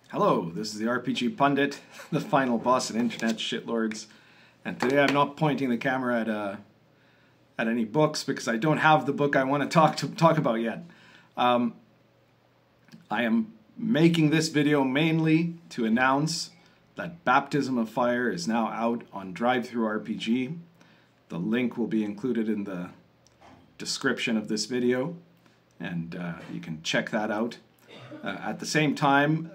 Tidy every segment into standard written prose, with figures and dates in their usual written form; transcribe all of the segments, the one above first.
Hello, this is the RPG Pundit, the final boss of internet shitlords, and today I'm not pointing the camera at any books because I don't have the book I want to talk about yet. I am making this video mainly to announce that Baptism of Fire is now out on DrivethruRPG. The link will be included in the description of this video, and you can check that out. At the same time,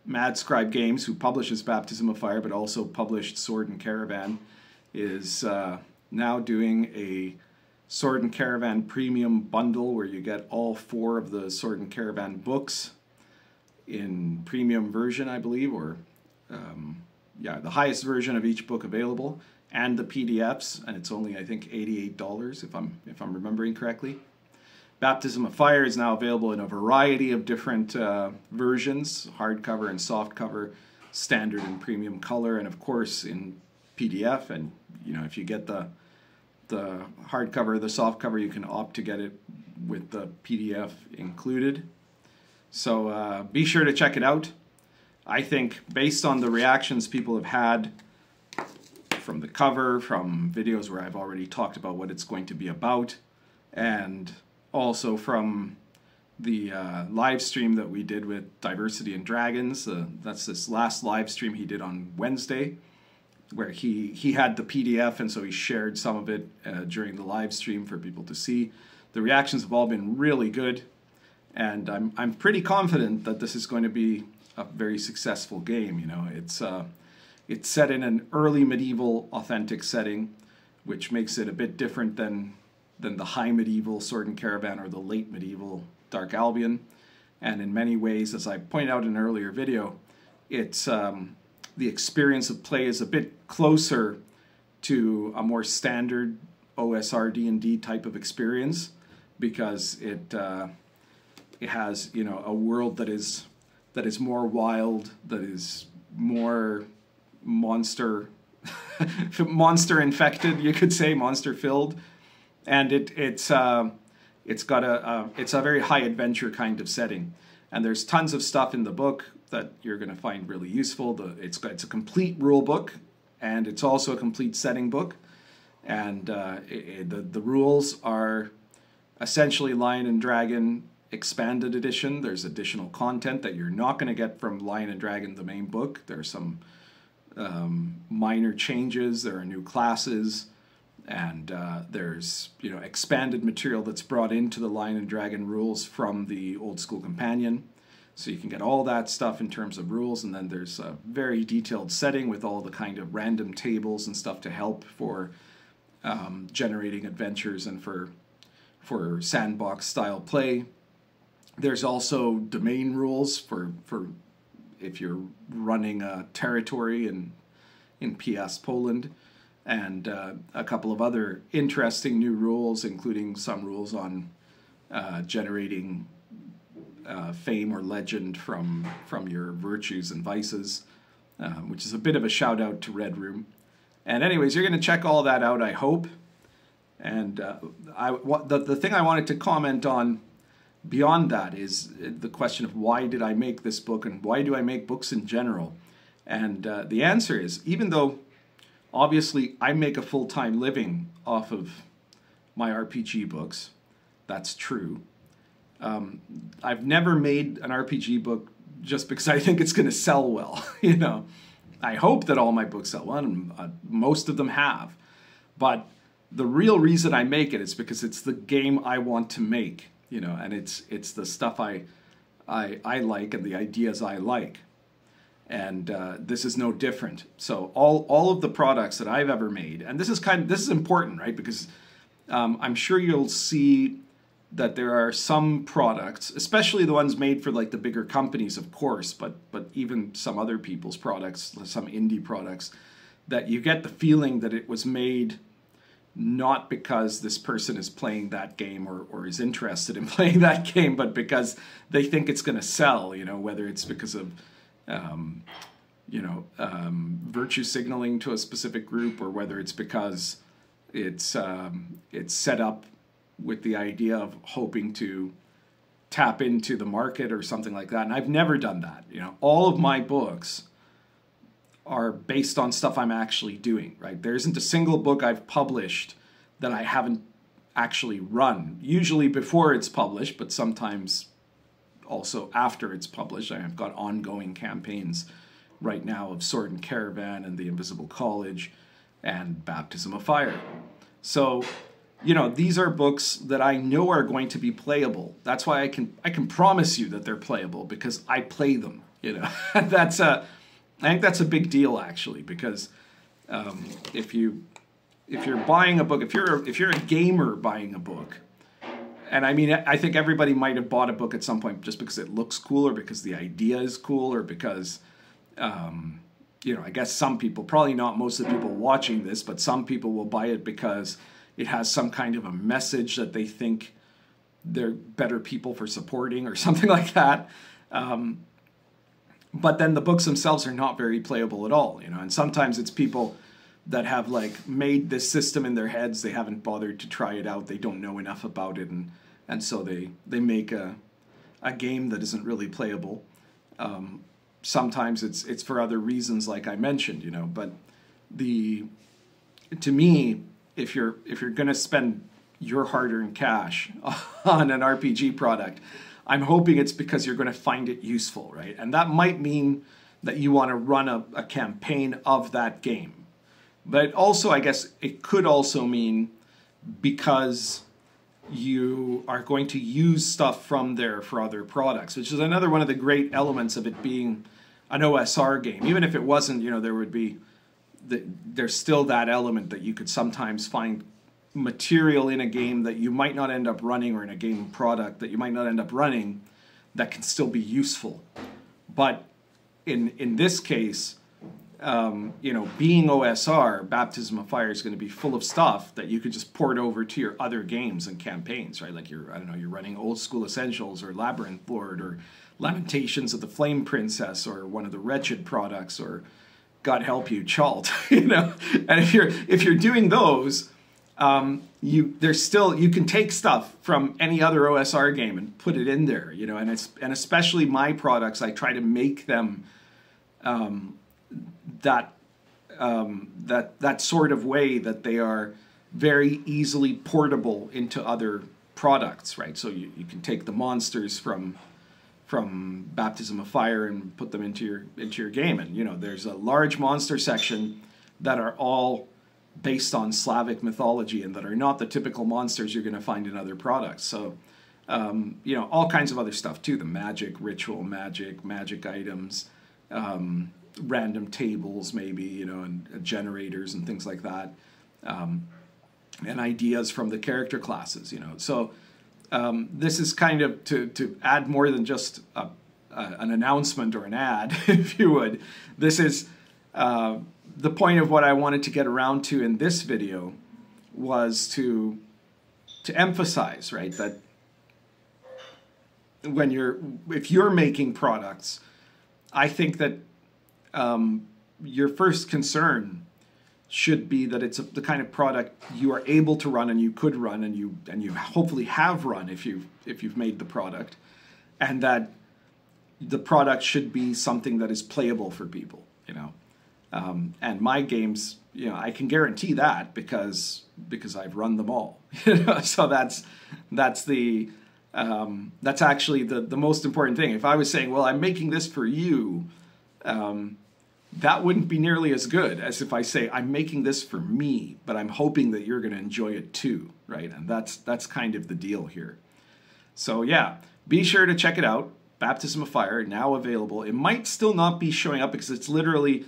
Mad Scribe Games, who publishes Baptism of Fire but also published Sword and Caravan, is now doing a Sword and Caravan premium bundle where you get all 4 of the Sword and Caravan books in premium version, I believe, or yeah, the highest version of each book available, and the PDFs, and it's only, I think, $88 if I'm remembering correctly. Baptism of Fire is now available in a variety of different versions, hardcover and softcover, standard and premium color, and of course in PDF. And you know, if you get the hardcover or the softcover, you can opt to get it with the PDF included. So be sure to check it out. I think based on the reactions people have had from the cover, from videos where I've already talked about what it's going to be about, and also from the live stream that we did with Diversity and Dragons. That's this last live stream he did on Wednesday, where he had the PDF, and so he shared some of it during the live stream for people to see. The reactions have all been really good, and I'm pretty confident that this is going to be a very successful game. You know, it's set in an early medieval authentic setting, which makes it a bit different than the high medieval Sword and Caravan or the late medieval Dark Albion. And in many ways, as I pointed out in an earlier video, it's the experience of play is a bit closer to a more standard OSR D&D type of experience, because it has, you know, a world that is more wild, that is more monster infected, you could say, monster filled. And it's a very high adventure kind of setting, and there's tons of stuff in the book that you're going to find really useful. It's a complete rule book, and it's also a complete setting book, and the rules are essentially Lion and Dragon Expanded Edition. There's additional content that you're not going to get from Lion and Dragon, the main book. There's some minor changes. There are new classes. And there's, you know, expanded material that's brought into the Lion and Dragon rules from the Old School Companion. So you can get all that stuff in terms of rules, and then there's a very detailed setting with all the kind of random tables and stuff to help for generating adventures and for sandbox style play. There's also domain rules for if you're running a territory in PS Poland. And a couple of other interesting new rules, including some rules on generating fame or legend from your virtues and vices, which is a bit of a shout out to Red Room. And anyways, you're going to check all that out, I hope. And the thing I wanted to comment on beyond that is the question of why did I make this book, and why do I make books in general? And the answer is, even though obviously I make a full-time living off of my RPG books, that's true. I've never made an RPG book just because I think it's going to sell well. You know, I hope that all my books sell well, and most of them have. But the real reason I make it is because it's the game I want to make. You know, and it's the stuff I like and the ideas I like. And this is no different. So all of the products that I've ever made, and this is important, right? Because I'm sure you'll see that there are some products, especially the ones made for like the bigger companies, of course, but even some other people's products, some indie products, that you get the feeling that it was made not because this person is playing that game or is interested in playing that game, but because they think it's going to sell. You know, whether it's because of virtue signaling to a specific group, or whether it's because it's set up with the idea of hoping to tap into the market or something like that. And I've never done that. You know, all of my books are based on stuff I'm actually doing, right? There isn't a single book I've published that I haven't actually run, usually before it's published, but sometimes also after it's published. I've got ongoing campaigns right now of Sword and Caravan and the Invisible College and Baptism of Fire. So, you know, these are books that I know are going to be playable. That's why I can promise you that they're playable, because I play them, you know. I think that's a big deal, actually, because if you're buying a book, if you're a gamer buying a book, and I mean, I think everybody might have bought a book at some point just because it looks cool, or because the idea is cool, or because you know, I guess some people, probably not most of the people watching this, but some people will buy it because it has some kind of a message that they think they're better people for supporting or something like that. But then the books themselves are not very playable at all, you know, and sometimes it's people that have like made this system in their heads. They haven't bothered to try it out. They don't know enough about it. And so they make a game that isn't really playable. Sometimes it's for other reasons, like I mentioned, you know, but to me, if you're going to spend your hard-earned cash on an RPG product, I'm hoping it's because you're going to find it useful, right? And that might mean that you want to run a campaign of that game. But also, I guess, it could also mean because you are going to use stuff from there for other products, which is another one of the great elements of it being an OSR game. Even if it wasn't, you know, there's still that element that you could sometimes find material in a game that you might not end up running, or in a game product that you might not end up running, that can still be useful. But in this case, you know, being OSR, Baptism of Fire is going to be full of stuff that you could just port over to your other games and campaigns, right? Like you're running Old School Essentials or Labyrinth Lord or Lamentations of the Flame Princess or one of the Wretched products, or God help you, Chalt, you know. And if you're doing those, you can take stuff from any other OSR game and put it in there, you know. And especially my products, I try to make them that sort of way that they are very easily portable into other products, right? So you can take the monsters from Baptism of Fire and put them into your game, and you know, there's a large monster section that are all based on Slavic mythology and that are not the typical monsters you're going to find in other products. So you know, all kinds of other stuff too, the magic, ritual magic items, random tables maybe, you know, and generators and things like that, and ideas from the character classes, you know. So this is kind of to add more than just an announcement or an ad, if you would. This is the point of what I wanted to get around to in this video, was to emphasize, right, that if you're making products, I think that your first concern should be that it's the kind of product you are able to run, and you could run, and you hopefully have run if you've made the product, and that the product should be something that is playable for people, you know. And my games, you know, I can guarantee that because I've run them all. You know? So that's actually the most important thing. If I was saying, well, I'm making this for you, that wouldn't be nearly as good as if I say I'm making this for me, but I'm hoping that you're going to enjoy it too, right? And that's kind of the deal here. So yeah, be sure to check it out. Baptism of Fire, now available. It might still not be showing up because it's literally,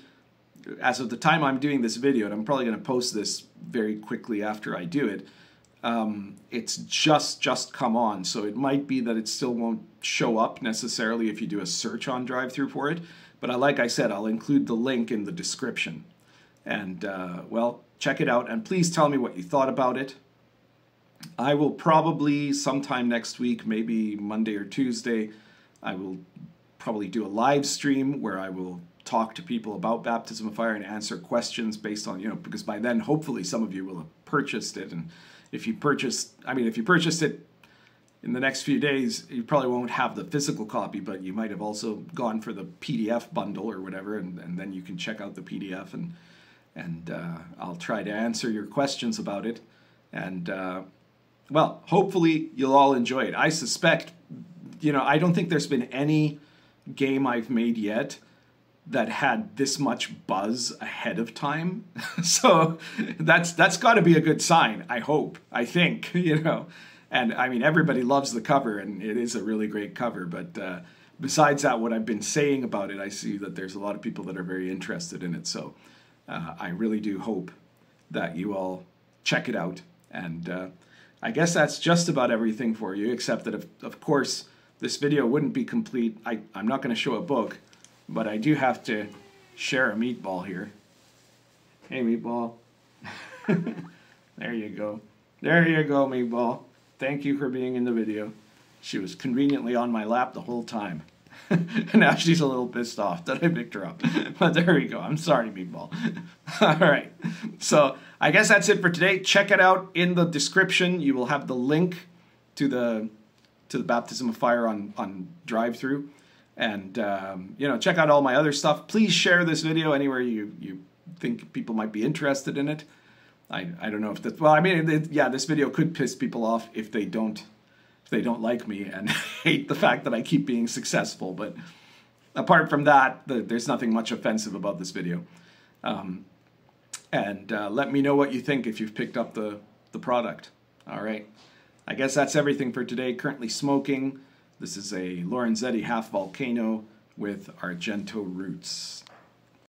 as of the time I'm doing this video, and I'm probably going to post this very quickly after I do it, it's just come on, so it might be that it still won't show up necessarily if you do a search on Drivethru for it. But like I said, I'll include the link in the description. And, well, check it out. And please tell me what you thought about it. I will probably sometime next week, maybe Monday or Tuesday, I will probably do a live stream where I will talk to people about Baptism of Fire and answer questions based on, you know, because by then, hopefully, some of you will have purchased it. And if you purchased it in the next few days, you probably won't have the physical copy, but you might have also gone for the PDF bundle or whatever, and then you can check out the PDF, and I'll try to answer your questions about it. And, well, hopefully you'll all enjoy it. I suspect, you know, I don't think there's been any game I've made yet that had this much buzz ahead of time. So that's got to be a good sign, I hope, I think, you know. And I mean, everybody loves the cover, and it is a really great cover. But besides that, what I've been saying about it, I see that there's a lot of people that are very interested in it. So I really do hope that you all check it out. And I guess that's just about everything for you, except that, of course, this video wouldn't be complete. I'm not going to show a book, but I do have to share a meatball here. Hey, meatball. There you go. There you go, meatball. Thank you for being in the video. She was conveniently on my lap the whole time. Now she's a little pissed off that I picked her up. But there we go. I'm sorry, meatball. All right. So I guess that's it for today. Check it out in the description. You will have the link to the Baptism of Fire on Drivethru. And, you know, check out all my other stuff. Please share this video anywhere you think people might be interested in it. I don't know if that, well, I mean, yeah, this video could piss people off if they don't like me and hate the fact that I keep being successful. But apart from that, there's nothing much offensive about this video. And let me know what you think if you've picked up the product. All right. I guess that's everything for today. Currently smoking. This is a Lorenzetti Half Volcano with Argento roots.